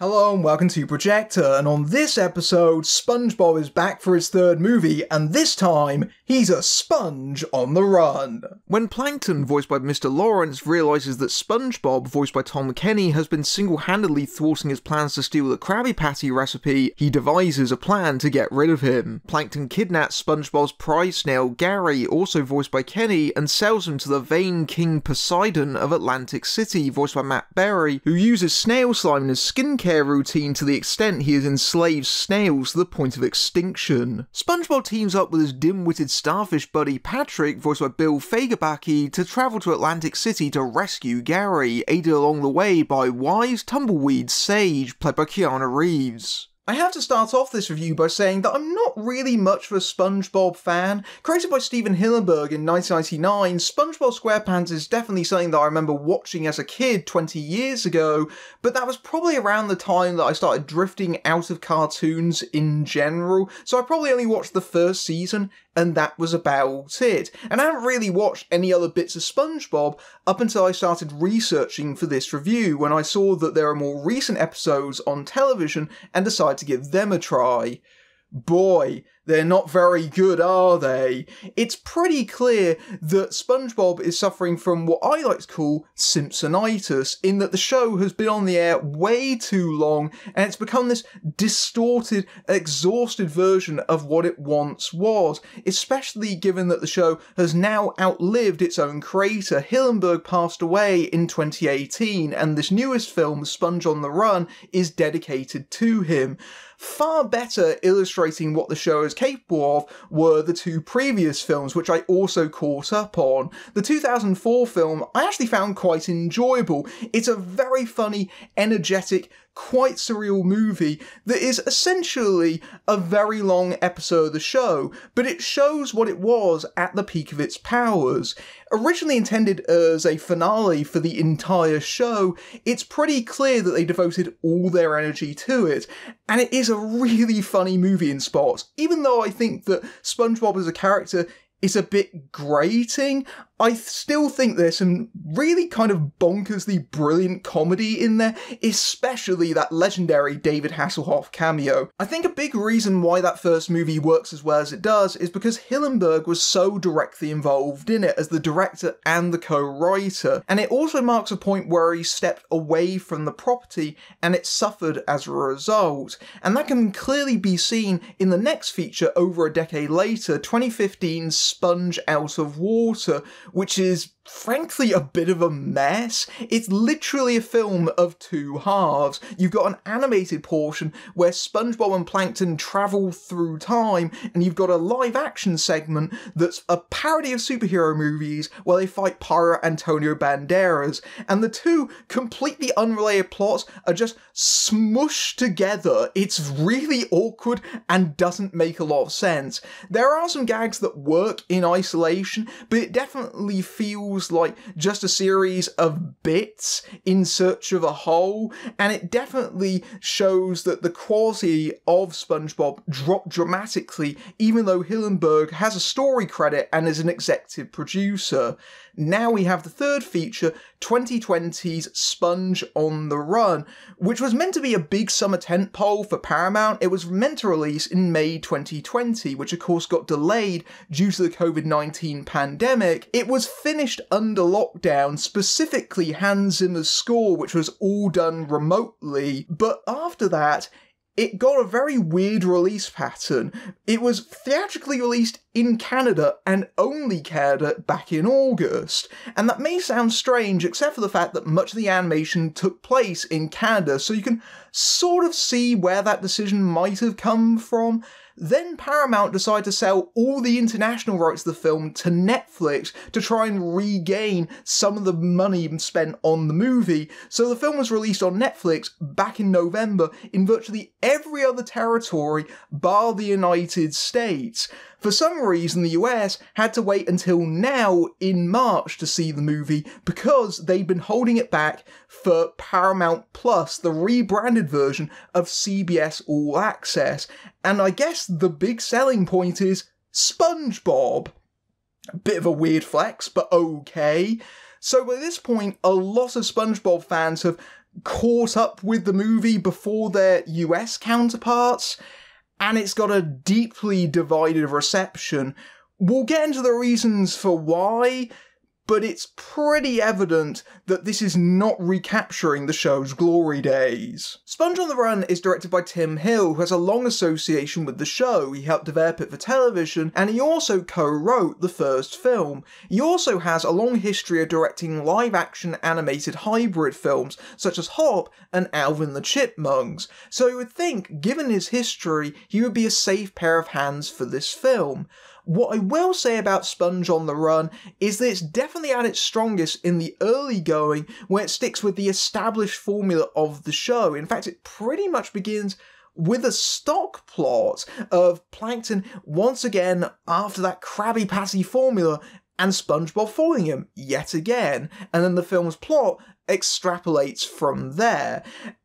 Hello and welcome to Projector, and on this episode, SpongeBob is back for his third movie, and this time, he's a sponge on the run. When Plankton, voiced by Mr. Lawrence, realises that SpongeBob, voiced by Tom Kenny, has been single-handedly thwarting his plans to steal the Krabby Patty recipe, he devises a plan to get rid of him. Plankton kidnaps SpongeBob's prize snail, Gary, also voiced by Kenny, and sells him to the vain King Poseidon of Atlantic City, voiced by Matt Berry, who uses snail slime in his skincare routine to the extent he has enslaved snails to the point of extinction. SpongeBob teams up with his dim-witted starfish buddy Patrick, voiced by Bill Fagerbakke, to travel to Atlantic City to rescue Gary, aided along the way by wise tumbleweed Sage, played by Keanu Reeves. I have to start off this review by saying that I'm not really much of a SpongeBob fan. Created by Stephen Hillenburg in 1999, SpongeBob SquarePants is definitely something that I remember watching as a kid 20 years ago, but that was probably around the time that I started drifting out of cartoons in general, so I probably only watched the first season, and that was about it. And I haven't really watched any other bits of SpongeBob up until I started researching for this review, when I saw that there are more recent episodes on television and decided to give them a try. Boy, they're not very good, are they? It's pretty clear that SpongeBob is suffering from what I like to call Simpsonitis, in that the show has been on the air way too long and it's become this distorted, exhausted version of what it once was, especially given that the show has now outlived its own creator. Hillenburg passed away in 2018 and this newest film, Sponge on the Run, is dedicated to him. Far better illustrating what the show is capable of were the two previous films, which I also caught up on. The 2004 film I actually found quite enjoyable. It's a very funny, energetic, quite surreal movie that is essentially a very long episode of the show, but it shows what it was at the peak of its powers. Originally intended as a finale for the entire show, it's pretty clear that they devoted all their energy to it, and it is a really funny movie in spots. Even though I think that SpongeBob as a character is a bit grating, I still think there's some really kind of bonkersly brilliant comedy in there, especially that legendary David Hasselhoff cameo. I think a big reason why that first movie works as well as it does is because Hillenburg was so directly involved in it as the director and the co-writer, and it also marks a point where he stepped away from the property and it suffered as a result. And that can clearly be seen in the next feature over a decade later, 2015's Sponge Out of Water, which is frankly a bit of a mess. It's literally a film of two halves. You've got an animated portion where SpongeBob and Plankton travel through time, and you've got a live action segment that's a parody of superhero movies where they fight Pirate Antonio Banderas, and the two completely unrelated plots are just smushed together. It's really awkward and doesn't make a lot of sense. There are some gags that work in isolation, but it definitely feels like just a series of bits in search of a whole, and it definitely shows that the quality of SpongeBob dropped dramatically, even though Hillenburg has a story credit and is an executive producer. Now we have the third feature, 2020's Sponge on the Run, which was meant to be a big summer tentpole for Paramount. It was meant to release in May 2020, which of course got delayed due to the COVID-19 pandemic. It was finished under lockdown, specifically Hans Zimmer's score, which was all done remotely, but after that, it got a very weird release pattern. It was theatrically released in Canada and only Canada back in August. And that may sound strange, except for the fact that much of the animation took place in Canada, so you can sort of see where that decision might have come from. Then Paramount decided to sell all the international rights of the film to Netflix to try and regain some of the money spent on the movie, so the film was released on Netflix back in November in virtually every other territory bar the United States. For some reason, the US had to wait until now in March to see the movie because they'd been holding it back for Paramount Plus, the rebranded version of CBS All Access. And I guess the big selling point is SpongeBob. A bit of a weird flex, but okay. So by this point, a lot of SpongeBob fans have caught up with the movie before their US counterparts, and it's got a deeply divided reception. We'll get into the reasons for why, but it's pretty evident that this is not recapturing the show's glory days. Sponge on the Run is directed by Tim Hill, who has a long association with the show. He helped develop it for television, and he also co-wrote the first film. He also has a long history of directing live-action animated hybrid films, such as Hop and Alvin the Chipmunks, so you would think, given his history, he would be a safe pair of hands for this film. What I will say about Sponge on the Run is that it's definitely at its strongest in the early going, where it sticks with the established formula of the show. In fact, it pretty much begins with a stock plot of Plankton once again after that Krabby Patty formula and SpongeBob following him yet again, and then the film's plot extrapolates from there.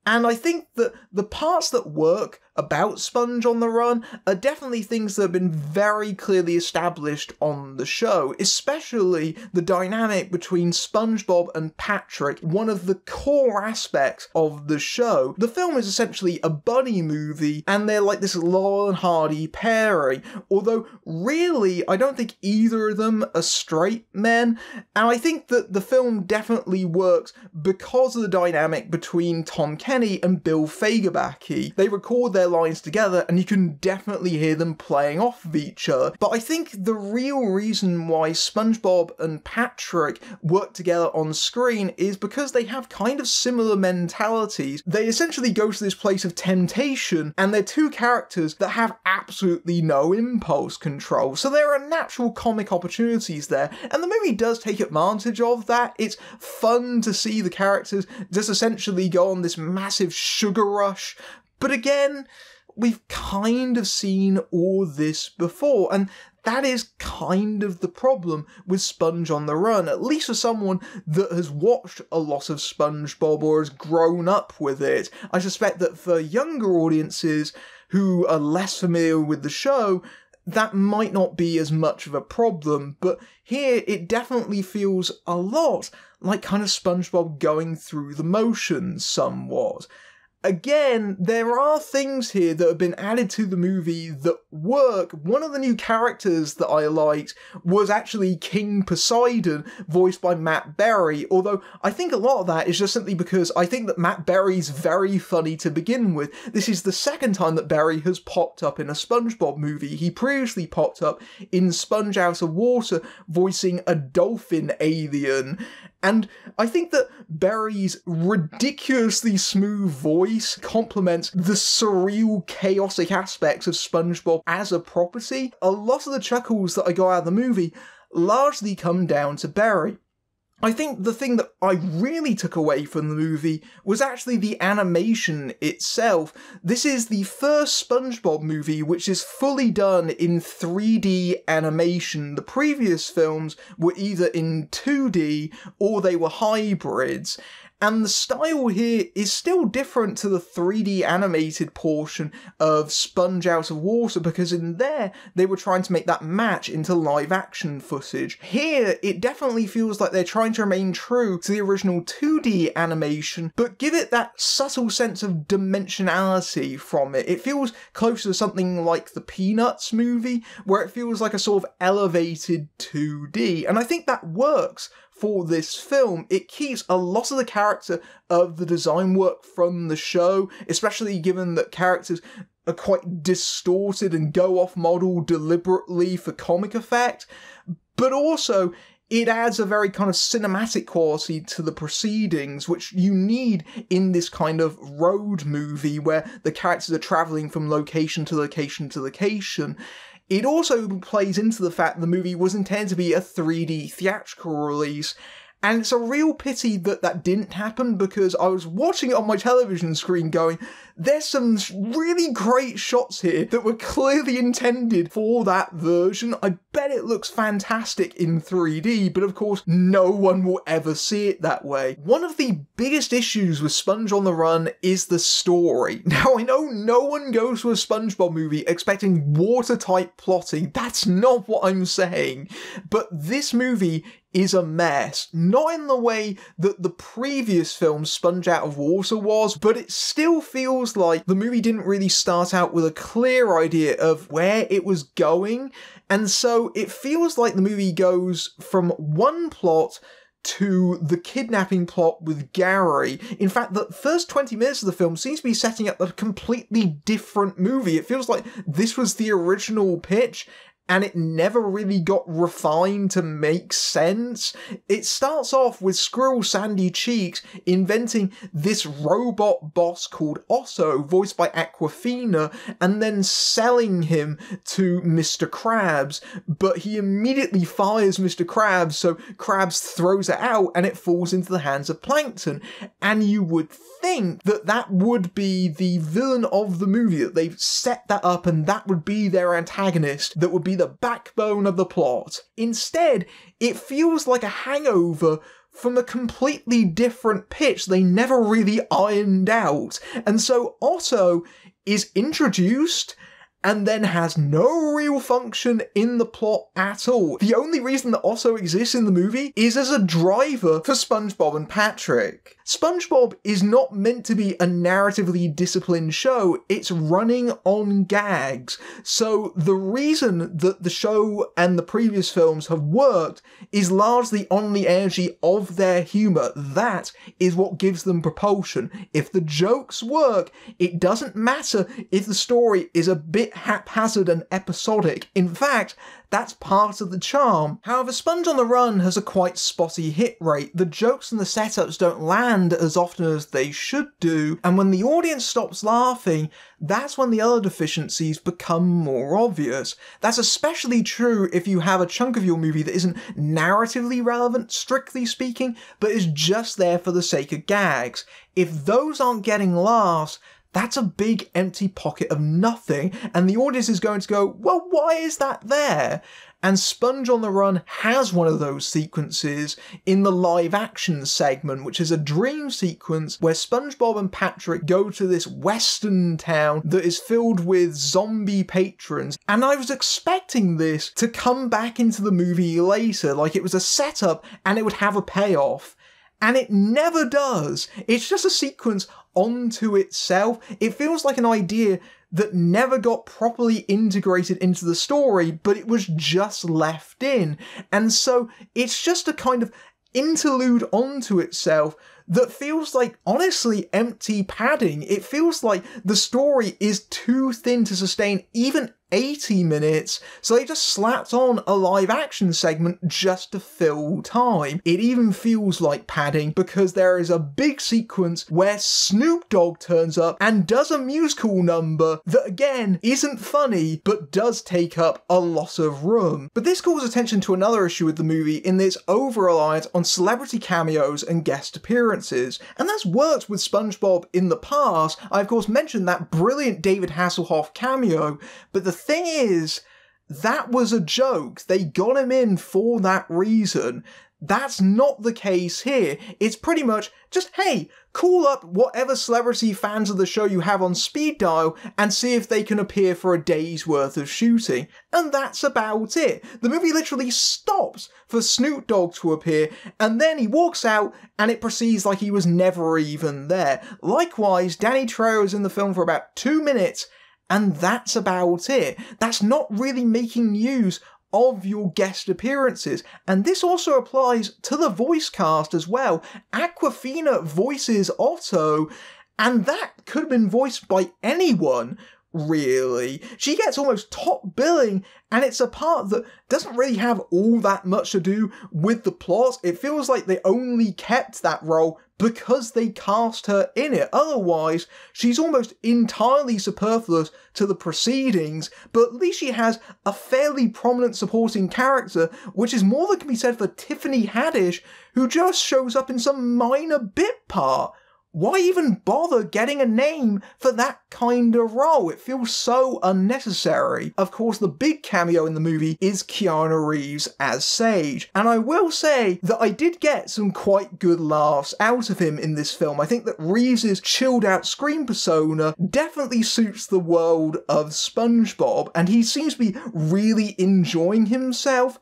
And I think that the parts that work about Sponge on the Run are definitely things that have been very clearly established on the show, especially the dynamic between SpongeBob and Patrick, one of the core aspects of the show. The film is essentially a bunny movie, and they're like this Laurel and Hardy pairing, although really I don't think either of them are straight men, and I think that the film definitely works because of the dynamic between Tom Kenny and Bill Fagerbakke. They record their lines together and you can definitely hear them playing off of each other. But I think the real reason why SpongeBob and Patrick work together on screen is because they have kind of similar mentalities. They essentially go to this place of temptation, and they're two characters that have absolutely no impulse control. So there are natural comic opportunities there, and the movie does take advantage of that. It's fun to see the characters just essentially go on this massive sugar rush. But again, we've kind of seen all this before, and that is kind of the problem with Sponge on the Run, at least for someone that has watched a lot of SpongeBob or has grown up with it. I suspect that for younger audiences who are less familiar with the show, that might not be as much of a problem, but here it definitely feels a lot like kind of SpongeBob going through the motions somewhat. Again, there are things here that have been added to the movie that work. One of the new characters that I liked was actually King Poseidon, voiced by Matt Berry, although I think a lot of that is just simply because I think that Matt Berry's very funny to begin with. This is the second time that Berry has popped up in a SpongeBob movie. He previously popped up in Sponge Out of Water, voicing a dolphin alien. And I think that Berry's ridiculously smooth voice complements the surreal, chaotic aspects of SpongeBob as a property. A lot of the chuckles that I got out of the movie largely come down to Berry. I think the thing that I really took away from the movie was actually the animation itself. This is the first SpongeBob movie which is fully done in 3D animation. The previous films were either in 2D or they were hybrids. And the style here is still different to the 3D animated portion of Sponge Out of Water, because in there, they were trying to make that match into live action footage. Here, it definitely feels like they're trying to remain true to the original 2D animation, but give it that subtle sense of dimensionality from it. It feels closer to something like the Peanuts movie, where it feels like a sort of elevated 2D. And I think that works for this film. It keeps a lot of the character of the design work from the show, especially given that characters are quite distorted and go off model deliberately for comic effect, but also it adds a very kind of cinematic quality to the proceedings, which you need in this kind of road movie where the characters are travelling from location to location to location. It also plays into the fact the movie was intended to be a 3D theatrical release, and it's a real pity that that didn't happen, because I was watching it on my television screen going, there's some really great shots here that were clearly intended for that version. I bet it looks fantastic in 3D, but of course no one will ever see it that way. One of the biggest issues with Sponge on the Run is the story. Now, I know no one goes to a SpongeBob movie expecting watertight plotting. That's not what I'm saying. But this movie is a mess. Not in the way that the previous film, Sponge Out of Water, was, but it still feels like the movie didn't really start out with a clear idea of where it was going, and so it feels like the movie goes from one plot to the kidnapping plot with Gary. In fact, the first 20 minutes of the film seems to be setting up a completely different movie. It feels like this was the original pitch, and it never really got refined to make sense. It starts off with Squirrel Sandy Cheeks inventing this robot boss called Otto, voiced by Awkwafina, and then selling him to Mr. Krabs, but he immediately fires Mr. Krabs, so Krabs throws it out and it falls into the hands of Plankton. And you would think that that would be the villain of the movie, that they've set that up and that would be their antagonist, that would be the backbone of the plot. Instead, it feels like a hangover from a completely different pitch they never really ironed out. And so Otto is introduced and then has no real function in the plot at all. The only reason that Otto exists in the movie is as a driver for SpongeBob and Patrick. SpongeBob is not meant to be a narratively disciplined show, it's running on gags. So the reason that the show and the previous films have worked is largely on the energy of their humour. That is what gives them propulsion. If the jokes work, it doesn't matter if the story is a bit haphazard and episodic. In fact, that's part of the charm. However, Sponge on the Run has a quite spotty hit rate. The jokes and the setups don't land as often as they should do, and when the audience stops laughing, that's when the other deficiencies become more obvious. That's especially true if you have a chunk of your movie that isn't narratively relevant, strictly speaking, but is just there for the sake of gags. If those aren't getting laughs, that's a big empty pocket of nothing, and the audience is going to go, well, why is that there? And Sponge on the Run has one of those sequences in the live action segment, which is a dream sequence where SpongeBob and Patrick go to this western town that is filled with zombie patrons. And I was expecting this to come back into the movie later, like it was a setup and it would have a payoff. And it never does. It's just a sequence onto itself. It feels like an idea that never got properly integrated into the story, but it was just left in. And so it's just a kind of interlude onto itself that feels like, honestly, empty padding. It feels like the story is too thin to sustain even 80 minutes, so they just slapped on a live action segment just to fill time. It even feels like padding because there is a big sequence where Snoop Dogg turns up and does a musical number that again isn't funny but does take up a lot of room. But this calls attention to another issue with the movie in this over-reliance on celebrity cameos and guest appearances, and that's worked with SpongeBob in the past. I of course mentioned that brilliant David Hasselhoff cameo, but the thing is, that was a joke. They got him in for that reason. That's not the case here. It's pretty much just, hey, call up whatever celebrity fans of the show you have on speed dial and see if they can appear for a day's worth of shooting. And that's about it. The movie literally stops for Snoop Dogg to appear, and then he walks out and it proceeds like he was never even there. Likewise, Danny Trejo is in the film for about 2 minutes, and that's about it. That's not really making use of your guest appearances. And this also applies to the voice cast as well. Awkwafina voices Otto, and that could have been voiced by anyone, really. She gets almost top billing, and it's a part that doesn't really have all that much to do with the plot. It feels like they only kept that role because they cast her in it. Otherwise, she's almost entirely superfluous to the proceedings, but at least she has a fairly prominent supporting character, which is more than can be said for Tiffany Haddish, who just shows up in some minor bit part. Why even bother getting a name for that kind of role? It feels so unnecessary. Of course, the big cameo in the movie is Keanu Reeves as Sage, and I will say that I did get some quite good laughs out of him in this film. I think that Reeves' chilled out screen persona definitely suits the world of SpongeBob, and he seems to be really enjoying himself.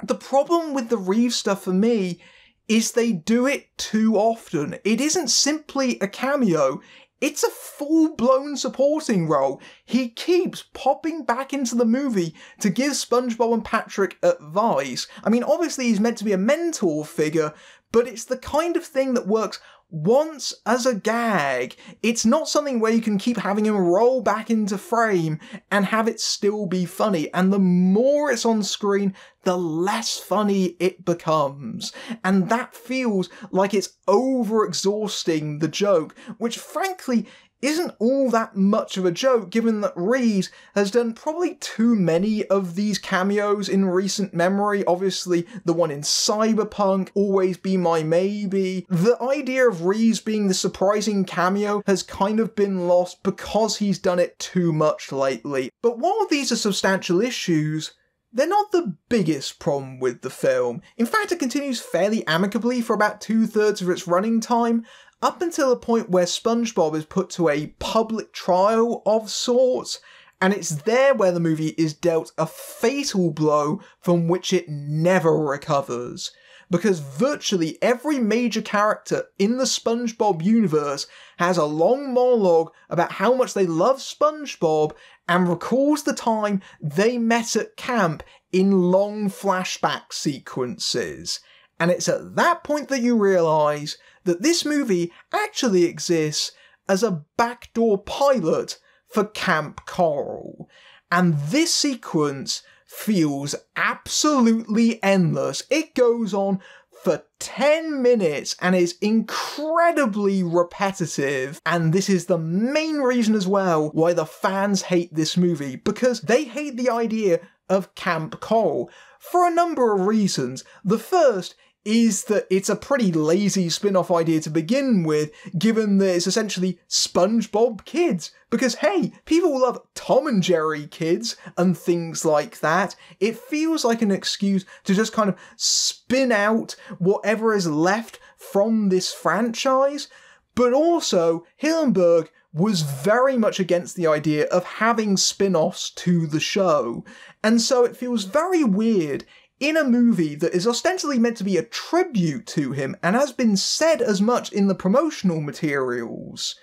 The problem with the Reeves stuff for me is they do it too often. It isn't simply a cameo, it's a full-blown supporting role. He keeps popping back into the movie to give SpongeBob and Patrick advice. I mean, obviously he's meant to be a mentor figure, but it's the kind of thing that works once as a gag. It's not something where you can keep having him roll back into frame and have it still be funny. And the more it's on screen, the less funny it becomes. And that feels like it's over-exhausting the joke, which frankly isn't all that much of a joke, given that Reeves has done probably too many of these cameos in recent memory. Obviously, the one in Cyberpunk, Always Be My Maybe. The idea of Reeves being the surprising cameo has kind of been lost because he's done it too much lately. But while these are substantial issues, they're not the biggest problem with the film. In fact, it continues fairly amicably for about 2/3 of its running time, up until a point where SpongeBob is put to a public trial of sorts, and it's there where the movie is dealt a fatal blow from which it never recovers. Because virtually every major character in the SpongeBob universe has a long monologue about how much they love SpongeBob and recalls the time they met at camp in long flashback sequences. And it's at that point that you realise that this movie actually exists as a backdoor pilot for Camp Coral. And this sequence feels absolutely endless. It goes on for 10 minutes and is incredibly repetitive, and this is the main reason as well why the fans hate this movie, because they hate the idea of Camp Coral for a number of reasons. The first is that it's a pretty lazy spin-off idea to begin with, given that it's essentially SpongeBob Kids. Because hey, people love Tom and Jerry Kids and things like that. It feels like an excuse to just kind of spin out whatever is left from this franchise. But also, Hillenburg was very much against the idea of having spin-offs to the show. And so it feels very weird in a movie that is ostensibly meant to be a tribute to him, and has been said as much in the promotional materials,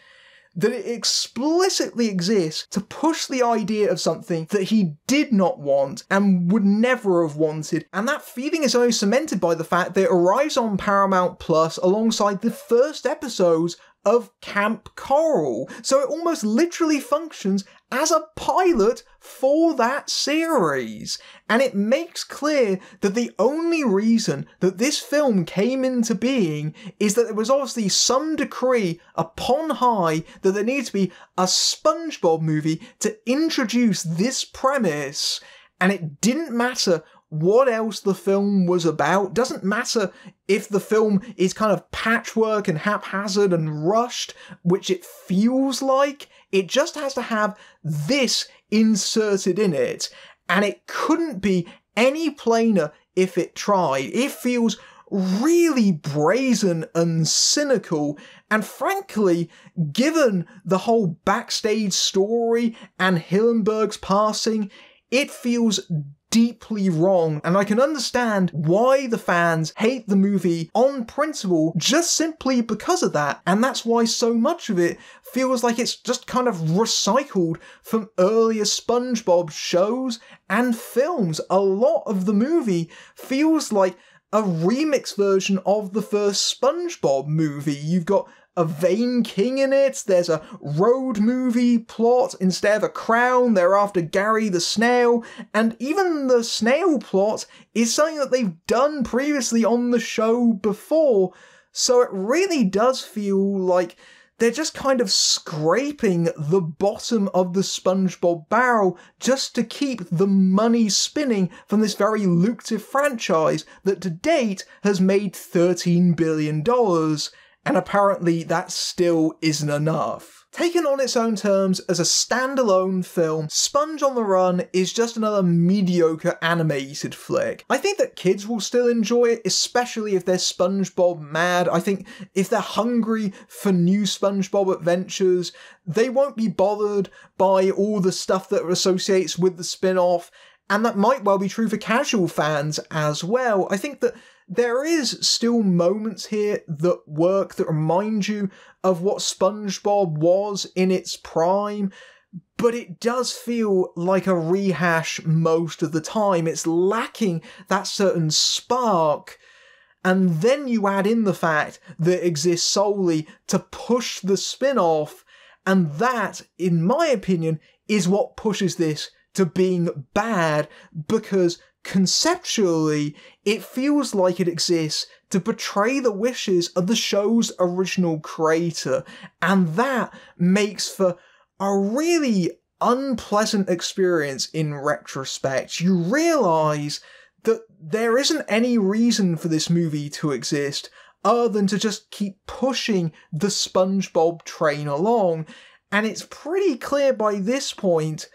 that it explicitly exists to push the idea of something that he did not want and would never have wanted. And that feeling is only cemented by the fact that it arrives on Paramount Plus alongside the first episodes of Camp Coral. So it almost literally functions as a pilot for that series. And it makes clear that the only reason that this film came into being is that there was obviously some decree upon high that there needed to be a SpongeBob movie to introduce this premise, and it didn't matter what else the film was about. Doesn't matter if the film is kind of patchwork and haphazard and rushed, which it feels like. It just has to have this inserted in it, and it couldn't be any plainer if it tried. It feels really brazen and cynical, and frankly, given the whole backstage story and Hillenburg's passing, it feels deeply wrong, and I can understand why the fans hate the movie on principle just simply because of that, and that's why so much of it feels like it's just kind of recycled from earlier SpongeBob shows and films. A lot of the movie feels like a remix version of the first SpongeBob movie. You've got a vain king in it, there's a road movie plot instead of a crown, they're after Gary the Snail, and even the snail plot is something that they've done previously on the show before, so it really does feel like they're just kind of scraping the bottom of the SpongeBob barrel just to keep the money spinning from this very lucrative franchise that to date has made $13 billion. And apparently that still isn't enough. Taken on its own terms as a standalone film, Sponge on the Run is just another mediocre animated flick. I think that kids will still enjoy it, especially if they're SpongeBob mad. I think if they're hungry for new SpongeBob adventures, they won't be bothered by all the stuff that associates with the spin-off. And that might well be true for casual fans as well. I think that there is still moments here that work, that remind you of what SpongeBob was in its prime, but it does feel like a rehash most of the time. It's lacking that certain spark. And then you add in the fact that it exists solely to push the spin-off, and that, in my opinion, is what pushes this to being bad, because conceptually, it feels like it exists to betray the wishes of the show's original creator, and that makes for a really unpleasant experience in retrospect. You realise that there isn't any reason for this movie to exist other than to just keep pushing the SpongeBob train along, and it's pretty clear by this point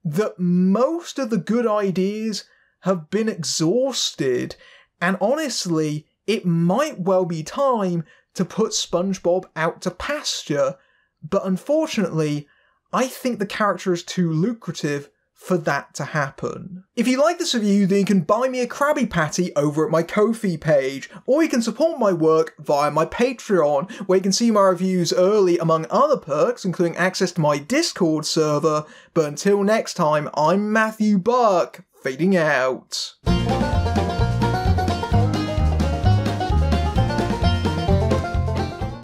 that most of the good ideas have been exhausted, and honestly, it might well be time to put SpongeBob out to pasture, but unfortunately, I think the character is too lucrative for that to happen. If you like this review, then you can buy me a Krabby Patty over at my Ko-fi page, or you can support my work via my Patreon, where you can see my reviews early among other perks, including access to my Discord server. But until next time, I'm Matthew Buck, fading out.